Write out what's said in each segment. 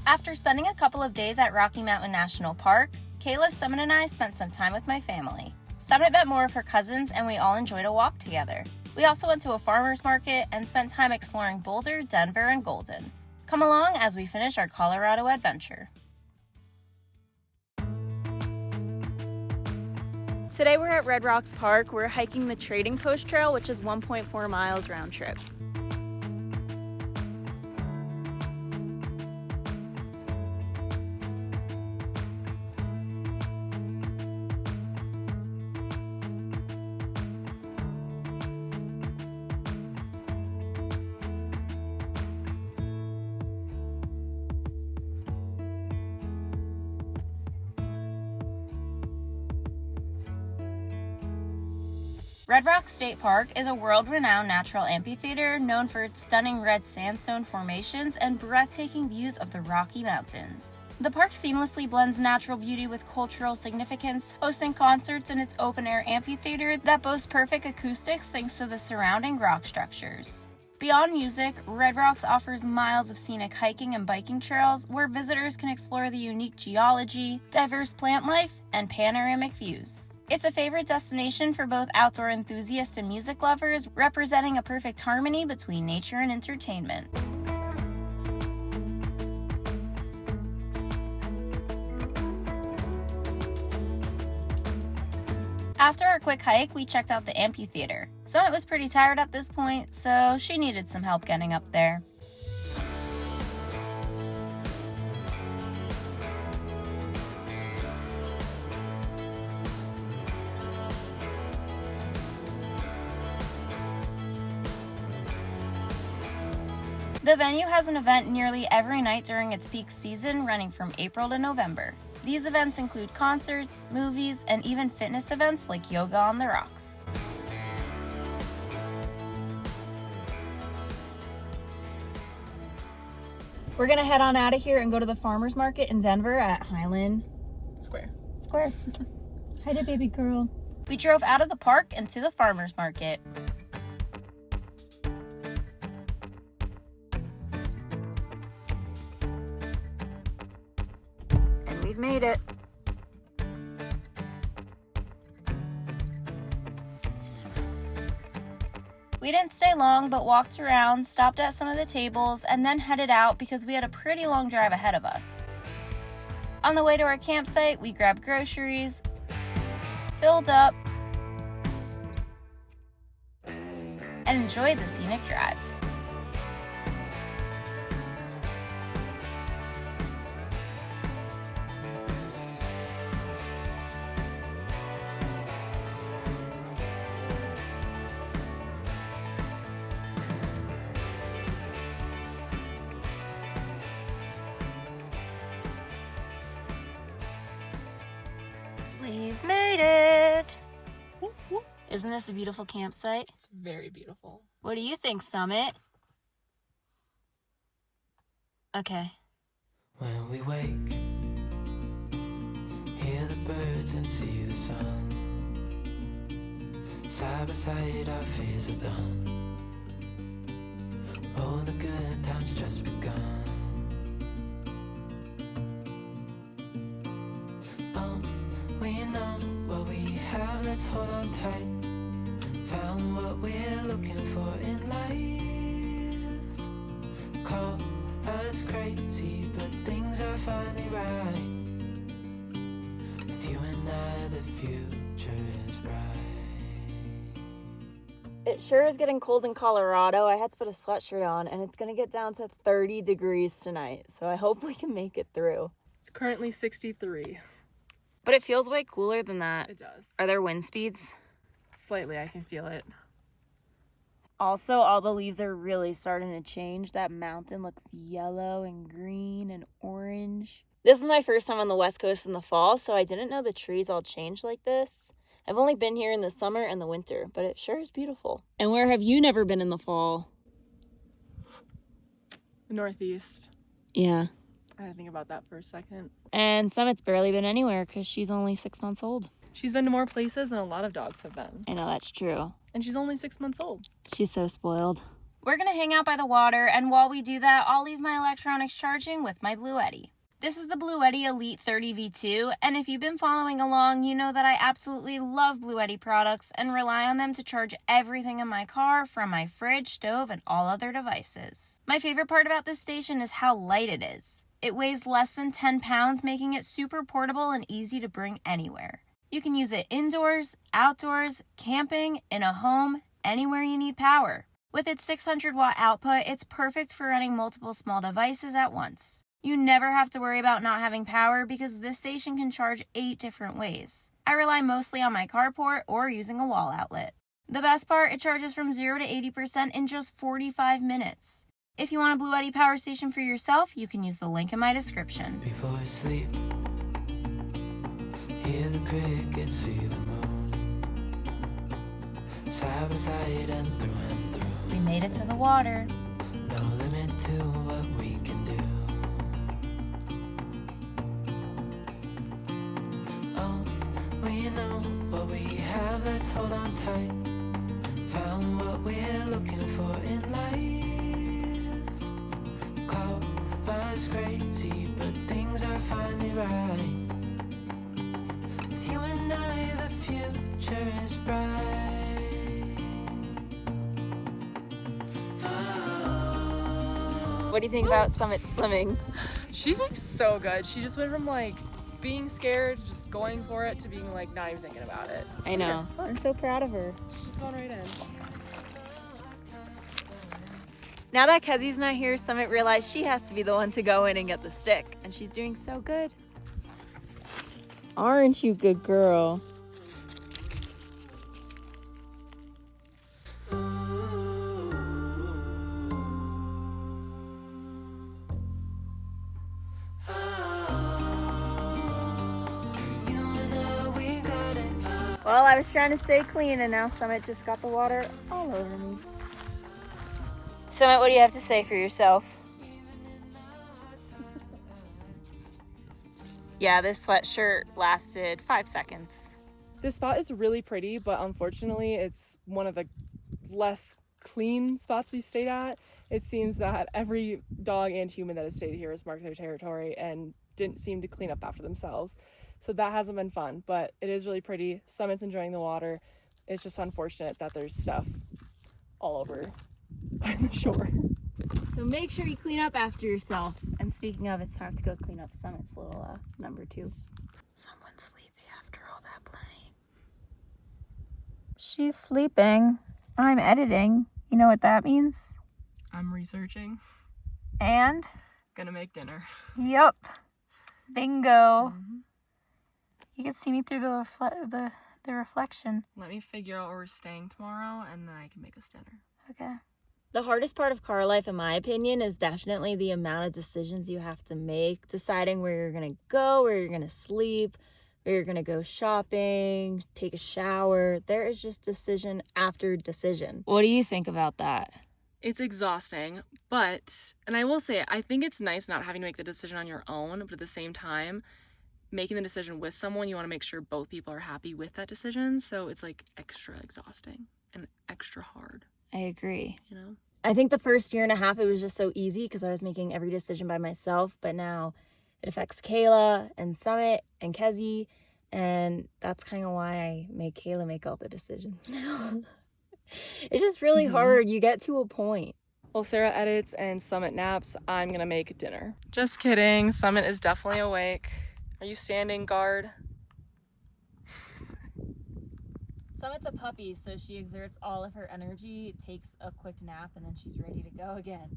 After spending a couple of days at Rocky Mountain National Park, Kayla, Summit, and I spent some time with my family. Summit met more of her cousins, and we all enjoyed a walk together. We also went to a farmer's market and spent time exploring Boulder, Denver, and Golden. Come along as we finish our Colorado adventure. Today we're at Red Rocks Park. We're hiking the Trading Post Trail, which is 1.4 miles round trip. Red Rocks State Park is a world-renowned natural amphitheater known for its stunning red sandstone formations and breathtaking views of the Rocky Mountains. The park seamlessly blends natural beauty with cultural significance, hosting concerts in its open-air amphitheater that boasts perfect acoustics thanks to the surrounding rock structures. Beyond music, Red Rocks offers miles of scenic hiking and biking trails where visitors can explore the unique geology, diverse plant life, and panoramic views. It's a favorite destination for both outdoor enthusiasts and music lovers, representing a perfect harmony between nature and entertainment. After our quick hike, we checked out the amphitheater. Summit was pretty tired at this point, so she needed some help getting up there. The venue has an event nearly every night during its peak season, running from April to November. These events include concerts, movies, and even fitness events like Yoga on the Rocks. We're gonna head on out of here and go to the farmer's market in Denver at Highland Square. Hi there, baby girl. We drove out of the park and to the farmer's market. We've made it. We didn't stay long, but walked around, stopped at some of the tables, and then headed out because we had a pretty long drive ahead of us. On the way to our campsite, we grabbed groceries, filled up, and enjoyed the scenic drive. We've made it! Isn't this a beautiful campsite? It's very beautiful. What do you think, Summit? Okay. When we wake, hear the birds and see the sun. Side by side our fears are done. Oh, the good times just begun. We know what we have, let's hold on tight. Found what we're looking for in life. Call us crazy, but things are finally right. With you and I, the future is bright. It sure is getting cold in Colorado. I had to put a sweatshirt on, and it's gonna get down to 30 degrees tonight, so I hope we can make it through. It's currently 63. But it feels way cooler than that. It does. Are there wind speeds? Slightly, I can feel it. Also, all the leaves are really starting to change. That mountain looks yellow and green and orange. This is my first time on the West Coast in the fall, so I didn't know the trees all changed like this. I've only been here in the summer and the winter, but it sure is beautiful. And where have you never been in the fall? The Northeast. Yeah. I had to think about that for a second. And Summit's barely been anywhere because she's only 6 months old. She's been to more places than a lot of dogs have been. I know that's true. And she's only 6 months old. She's so spoiled. We're going to hang out by the water, and while we do that, I'll leave my electronics charging with my Bluetti. This is the Bluetti Elite 30 V2, and if you've been following along, you know that I absolutely love Bluetti products and rely on them to charge everything in my car, from my fridge, stove, and all other devices. My favorite part about this station is how light it is. It weighs less than 10 pounds, making it super portable and easy to bring anywhere. You can use it indoors, outdoors, camping, in a home, anywhere you need power. With its 600-watt output, it's perfect for running multiple small devices at once. You never have to worry about not having power because this station can charge 8 different ways. I rely mostly on my carport or using a wall outlet. The best part, it charges from 0 to 80% in just 45 minutes. If you want a Bluetti power station for yourself, you can use the link in my description. Before I sleep, hear the crickets, see the moon, side by side and through and through. We made it to the water. No limit to what we can do. Oh, we know what we have, let's hold on tight. Found what we're looking for in life. Call us crazy, but things are finally right. With you and I, the future is bright. What do you think about Summit swimming? She's like so good. She just went from like being scared, just going for it, to being like not even thinking about it. I know. I'm so proud of her. She's just going right in. Now that Kezzy's not here, Summit realized she has to be the one to go in and get the stick, and she's doing so good. Aren't you good girl? Well, I was trying to stay clean, and now Summit just got the water all over me. Summit, what do you have to say for yourself? Yeah, this sweatshirt lasted 5 seconds. This spot is really pretty, but unfortunately it's one of the less clean spots we stayed at. It seems that every dog and human that has stayed here has marked their territory and didn't seem to clean up after themselves. So that hasn't been fun, but it is really pretty. Summit's enjoying the water. It's just unfortunate that there's stuff all over by the shore. So make sure you clean up after yourself. And speaking of, it's time to go clean up Summit's little number 2. Someone's sleepy after all that playing. She's sleeping. I'm editing. You know what that means? I'm researching. And? Gonna make dinner. Yup. Bingo. You can see me through the reflection. Let me figure out where we're staying tomorrow, and then I can make us dinner. Okay. The hardest part of car life, in my opinion, is definitely the amount of decisions you have to make. Deciding where you're going to go, where you're going to sleep, where you're going to go shopping, take a shower. There is just decision after decision. What do you think about that? It's exhausting, but, and I will say, I think it's nice not having to make the decision on your own, but at the same time, making the decision with someone, you want to make sure both people are happy with that decision. So it's like extra exhausting and extra hard. I agree. You know? I think the first year and a half, it was just so easy because I was making every decision by myself. But now it affects Kayla and Summit and Kezzy. And that's kind of why I make Kayla make all the decisions now. It's just really hard. You get to a point. While Sarah edits and Summit naps, I'm going to make dinner. Just kidding. Summit is definitely awake. Are you standing guard? Summit's a puppy, so she exerts all of her energy, takes a quick nap, and then she's ready to go again.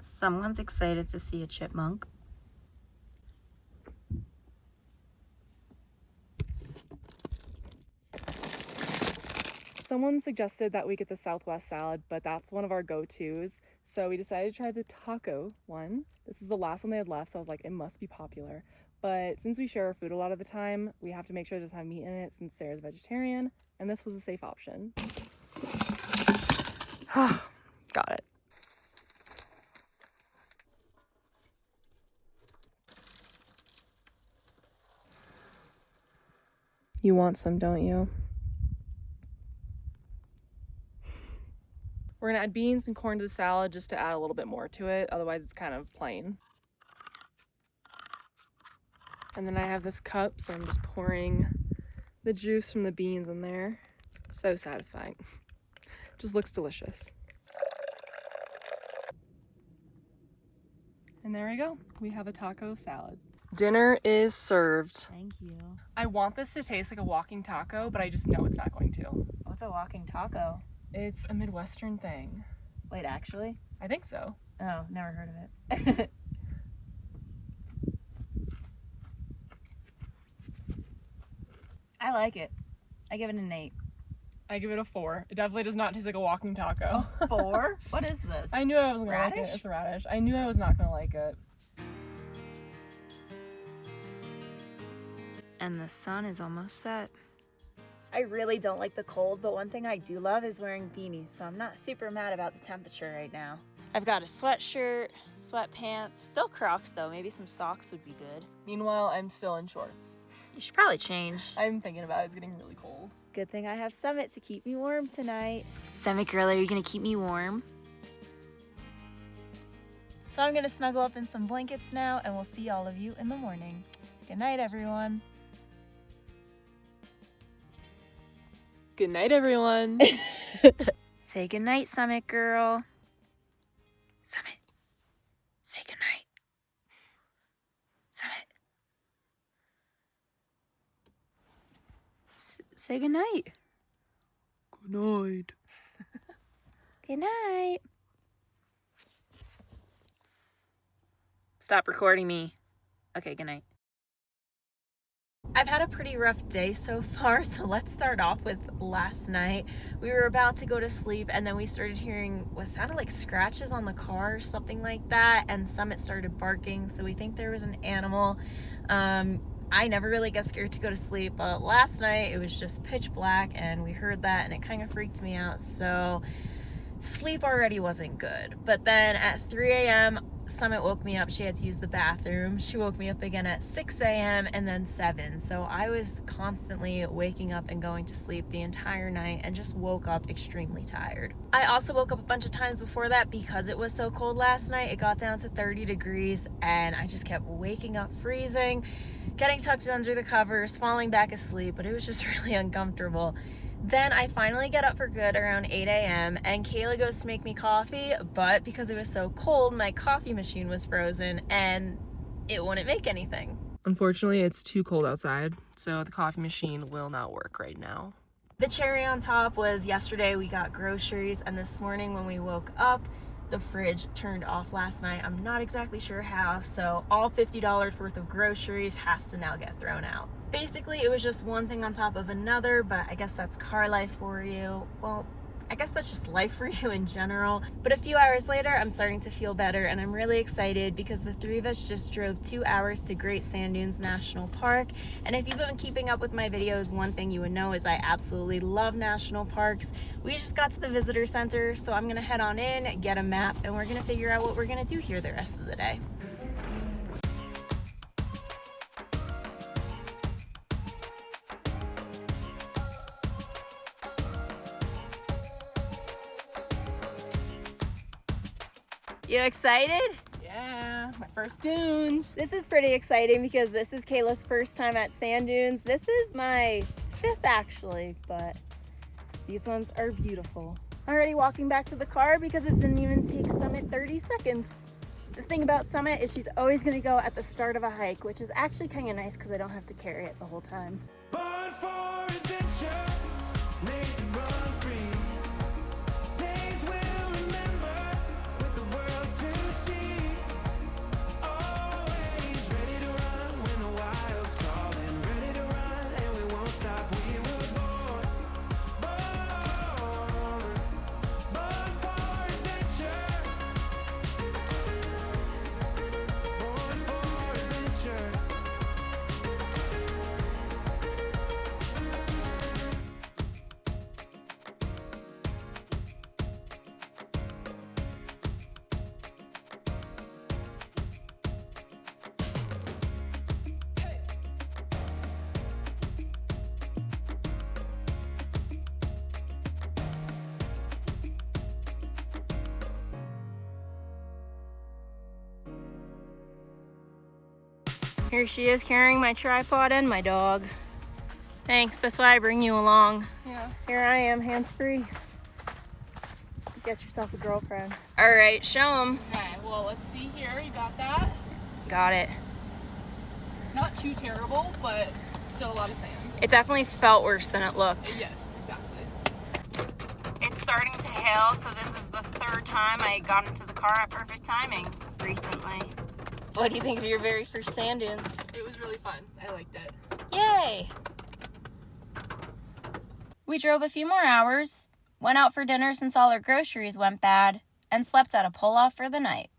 Someone's excited to see a chipmunk. Someone suggested that we get the Southwest salad, but that's one of our go-tos. So we decided to try the taco one. This is the last one they had left, so I was like, it must be popular. But since we share our food a lot of the time, we have to make sure it doesn't have meat in it since Sarah's vegetarian, and this was a safe option. Got it. You want some, don't you? We're gonna add beans and corn to the salad just to add a little bit more to it. Otherwise it's kind of plain. And then I have this cup, so I'm just pouring the juice from the beans in there. So satisfying. Just looks delicious. And there we go. We have a taco salad. Dinner is served. Thank you. I want this to taste like a walking taco, but I just know it's not going to. What's a walking taco? It's a Midwestern thing. Wait, actually? I think so. Oh, never heard of it. I like it. I give it an 8. I give it a 4. It definitely does not taste like a walking taco. 4? What is this? I knew I wasn't gonna like Radish? it. It's a radish. I knew I was not gonna like it. And the sun is almost set. I really don't like the cold, but one thing I do love is wearing beanies, so I'm not super mad about the temperature right now. I've got a sweatshirt, sweatpants, still Crocs though. Maybe some socks would be good. Meanwhile, I'm still in shorts. You should probably change. I'm thinking about it. It's getting really cold. Good thing I have Summit to keep me warm tonight. Summit girl, are you gonna keep me warm? So I'm gonna snuggle up in some blankets now, and we'll see all of you in the morning. Good night, everyone. Good night, everyone. Say goodnight, Summit girl. Summit. Say goodnight. Summit. Say goodnight. Good night. Good night. Stop recording me. Okay, good night. I've had a pretty rough day so far, so let's start off with last night. We were about to go to sleep, and then we started hearing what sounded like scratches on the car or something like that, and Summit started barking, so we think there was an animal. I never really get scared to go to sleep, but last night it was just pitch black, and we heard that, and it kind of freaked me out, so sleep already wasn't good. But then at 3 a.m., Summit woke me up. She had to use the bathroom. She woke me up again at 6 a.m. and then 7. So I was constantly waking up and going to sleep the entire night and just woke up extremely tired. I also woke up a bunch of times before that because it was so cold last night. It got down to 30 degrees and I just kept waking up freezing, getting tucked under the covers, falling back asleep, but it was just really uncomfortable. Then I finally get up for good around 8 a.m. and Kayla goes to make me coffee, but because it was so cold, my coffee machine was frozen and it wouldn't make anything. Unfortunately, it's too cold outside, so the coffee machine will not work right now. The cherry on top was yesterday we got groceries, and this morning when we woke up, the fridge turned off last night. I'm not exactly sure how, so all $50 worth of groceries has to now get thrown out. Basically, it was just one thing on top of another, but I guess that's car life for you. Well, I guess that's just life for you in general. But a few hours later, I'm starting to feel better, and I'm really excited because the three of us just drove 2 hours to Great Sand Dunes National Park. And if you've been keeping up with my videos, one thing you would know is I absolutely love national parks. We just got to the visitor center, so I'm gonna head on in, get a map, and we're gonna figure out what we're gonna do here the rest of the day. You excited? Yeah, my first dunes. This is pretty exciting because this is Kayla's first time at Sand Dunes. This is my 5th actually, but these ones are beautiful. Already walking back to the car because it didn't even take Summit 30 seconds. The thing about Summit is she's always gonna go at the start of a hike, which is actually kind of nice because I don't have to carry it the whole time. Born for adventure, made to run free. Days we'll remember with the world to see. Always ready to run when the wild's calling. Ready to run and we won't stop. We were born for adventure. Born for adventure. Here she is carrying my tripod and my dog. Thanks, that's why I bring you along. Yeah. Here I am, hands-free. Get yourself a girlfriend. All right, show them. Okay, well, let's see here. You got that? Got it. Not too terrible, but still a lot of sand. It definitely felt worse than it looked. Yes, exactly. It's starting to hail, so this is the third time I got into the car at perfect timing recently. What do you think of your very first sand dunes? It was really fun. I liked it. Yay! We drove a few more hours, went out for dinner since all our groceries went bad, and slept at a pull-off for the night.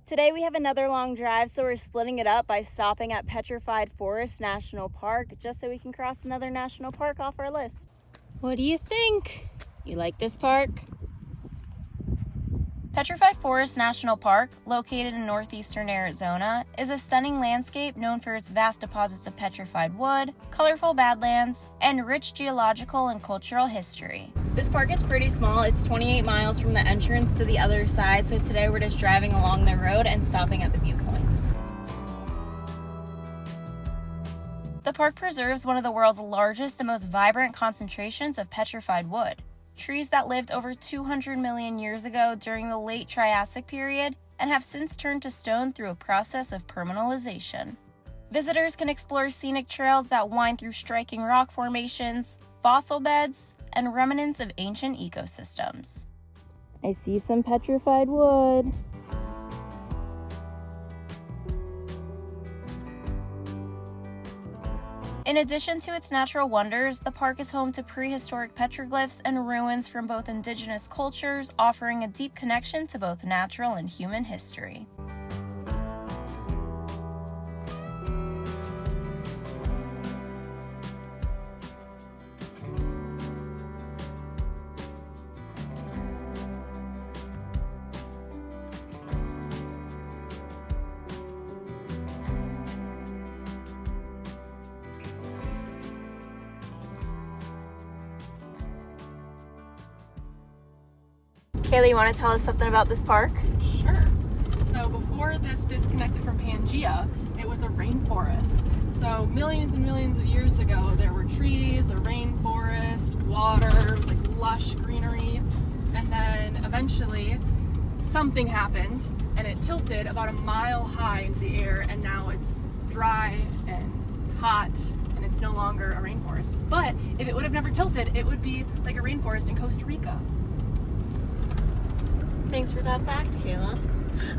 Today we have another long drive, so we're splitting it up by stopping at Petrified Forest National Park, just so we can cross another national park off our list. What do you think? You like this park? Petrified Forest National Park, located in northeastern Arizona, is a stunning landscape known for its vast deposits of petrified wood, colorful badlands, and rich geological and cultural history. This park is pretty small. It's 28 miles from the entrance to the other side, so today we're just driving along the road and stopping at the viewpoints. The park preserves one of the world's largest and most vibrant concentrations of petrified wood. Trees that lived over 200 million years ago during the late Triassic period and have since turned to stone through a process of permanentization. Visitors can explore scenic trails that wind through striking rock formations, fossil beds, and remnants of ancient ecosystems. I see some petrified wood. In addition to its natural wonders, the park is home to prehistoric petroglyphs and ruins from both indigenous cultures, offering a deep connection to both natural and human history. Kaylee, you want to tell us something about this park? Sure. So before this disconnected from Pangea, it was a rainforest. So millions and millions of years ago, there were trees, a rainforest, water, it was like lush greenery. And then eventually something happened and it tilted about a mile high into the air, and now it's dry and hot and it's no longer a rainforest. But if it would have never tilted, it would be like a rainforest in Costa Rica. Thanks for that fact, Kayla.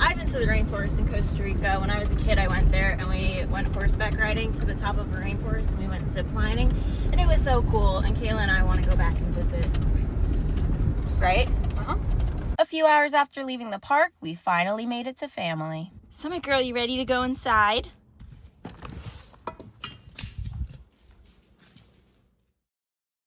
I've been to the rainforest in Costa Rica. When I was a kid, I went there and we went horseback riding to the top of a rainforest and we went zip lining. And it was so cool. And Kayla and I want to go back and visit. Right? Uh-huh. A few hours after leaving the park, we finally made it to family. Summit Girl, you ready to go inside?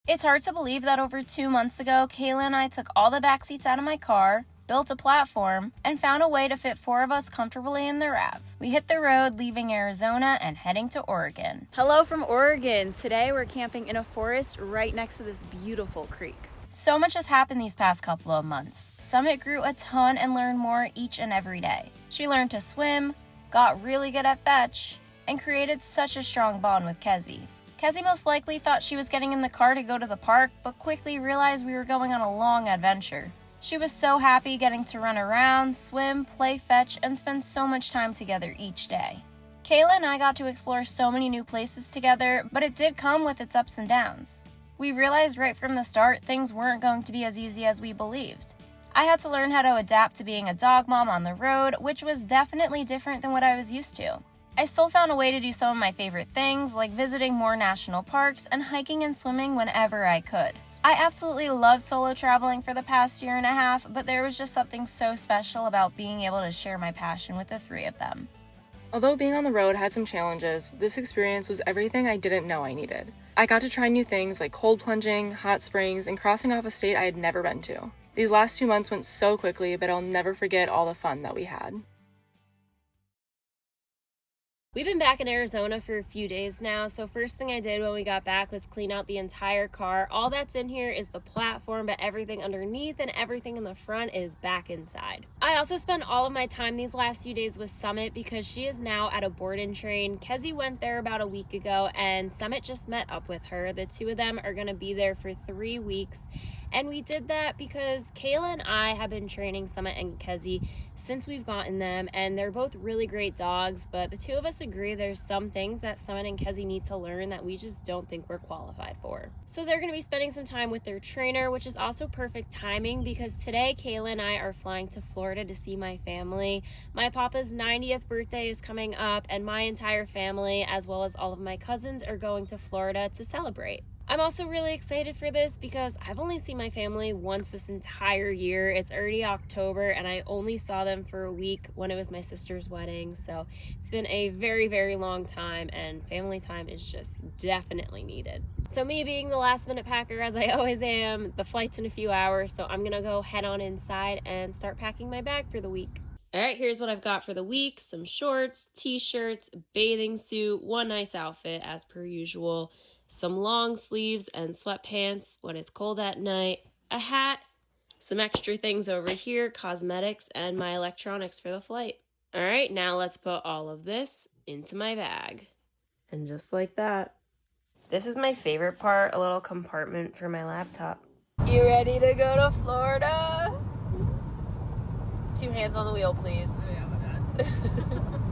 It's hard to believe that over 2 months ago, Kayla and I took all the back seats out of my car, built a platform, and found a way to fit 4 of us comfortably in the RAV. We hit the road, leaving Arizona and heading to Oregon. Hello from Oregon. Today we're camping in a forest right next to this beautiful creek. So much has happened these past couple of months. Summit grew a ton and learned more each and every day. She learned to swim, got really good at fetch, and created such a strong bond with Kezi. Kezi most likely thought she was getting in the car to go to the park, but quickly realized we were going on a long adventure. She was so happy getting to run around, swim, play fetch, and spend so much time together each day. Kayla and I got to explore so many new places together, but it did come with its ups and downs. We realized right from the start things weren't going to be as easy as we believed. I had to learn how to adapt to being a dog mom on the road, which was definitely different than what I was used to. I still found a way to do some of my favorite things, like visiting more national parks and hiking and swimming whenever I could. I absolutely loved solo traveling for the past 1.5 years, but there was just something so special about being able to share my passion with the 3 of them. Although being on the road had some challenges, this experience was everything I didn't know I needed. I got to try new things like cold plunging, hot springs, and crossing off a state I had never been to. These last 2 months went so quickly, but I'll never forget all the fun that we had. We've been back in Arizona for a few days now, so first thing I did when we got back was clean out the entire car. All that's in here is the platform, but everything underneath and everything in the front is back inside. I also spent all of my time these last few days with Summit because she is now at a board and train. Kezzy went there about a week ago and Summit just met up with her. The two of them are going to be there for 3 weeks. And we did that because Kayla and I have been training Summit and Kezzy since we've gotten them, and they're both really great dogs, but the two of us agree there's some things that Summit and Kezzy need to learn that we just don't think we're qualified for. So they're going to be spending some time with their trainer, which is also perfect timing because today Kayla and I are flying to Florida to see my family. My papa's 90th birthday is coming up, and my entire family, as well as all of my cousins, are going to Florida to celebrate. I'm also really excited for this because I've only seen my family once this entire year. It's already October and I only saw them for a week when it was my sister's wedding. So it's been a very, very long time and family time is just definitely needed. So me being the last minute packer as I always am, the flight's in a few hours, so I'm gonna go head on inside and start packing my bag for the week. All right, here's what I've got for the week. Some shorts, t-shirts, bathing suit, one nice outfit as per usual, some long sleeves and sweatpants when it's cold at night, a hat, some extra things over here, cosmetics, and my electronics for the flight. All right, now let's put all of this into my bag. And just like that. This is my favorite part, a little compartment for my laptop. You ready to go to Florida? 2 hands on the wheel, please. Oh yeah, my bad.